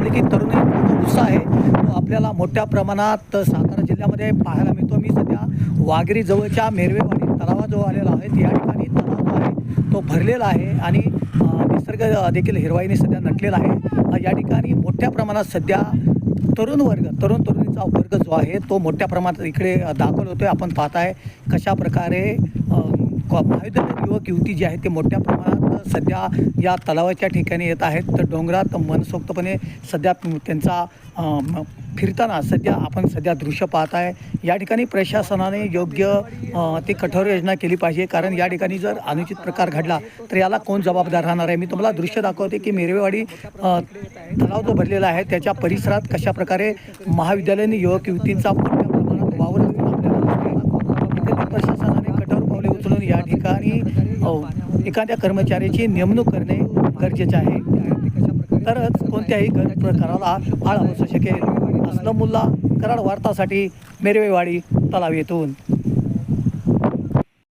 म्हणले की तरुणाईचा जो उत्साह आहे तो आपल्याला मोठ्या प्रमाणात सातारा जिल्ह्यामध्ये पाहायला मिळतो. मी सध्या वाघेरी जवळच्या मेरवेवाडी तलावाजवळ आलेलो आहे. या ठिकाणी तलाव जो आहे तो भरलेला आहे आणि निसर्ग देखील हिरवाईने सध्या नटलेला आहे. या ठिकाणी मोठ्या प्रमाणात सध्या तरुण तरुणीचा वर्ग जो आहे तो मोठ्या प्रमाणात इकडे दाखल होतोय. आपण पाहताय कशा प्रकारे महाविद्यालयीन युवक युवती जे आहेत ते मोठ्या प्रमाणात सध्या या तलावाच्या ठिकाणी येत आहेत. तर डोंगरात मनसोक्तपणे सध्या त्यांचा फिरताना आपण सध्या दृश्य पाहत आहे. या ठिकाणी प्रशासनाने योग्य ती कठोर योजना केली पाहिजे, कारण या ठिकाणी जर अनुचित प्रकार घडला तर याला कोण जबाबदार राहणार आहे. मी तुम्हाला दृश्य दाखवते की मेरवेवाडी तलाव जो भरलेला आहे त्याच्या परिसरात कशा प्रकारे महाविद्यालयीन युवक युवतींचा मोठ्या प्रमाणात वावर आपल्याला प्रशासनाने कठोर पावले उचलून या ठिकाणी एखाद्या कर्मचाऱ्याची नेमणूक करणे गरजेचे आहे, तरच कोणत्याही प्रकाराला आळा बसू शकेल. असलमुल्ला, कराड वार्तासाठी मेरवेवाडी तलाव येथून.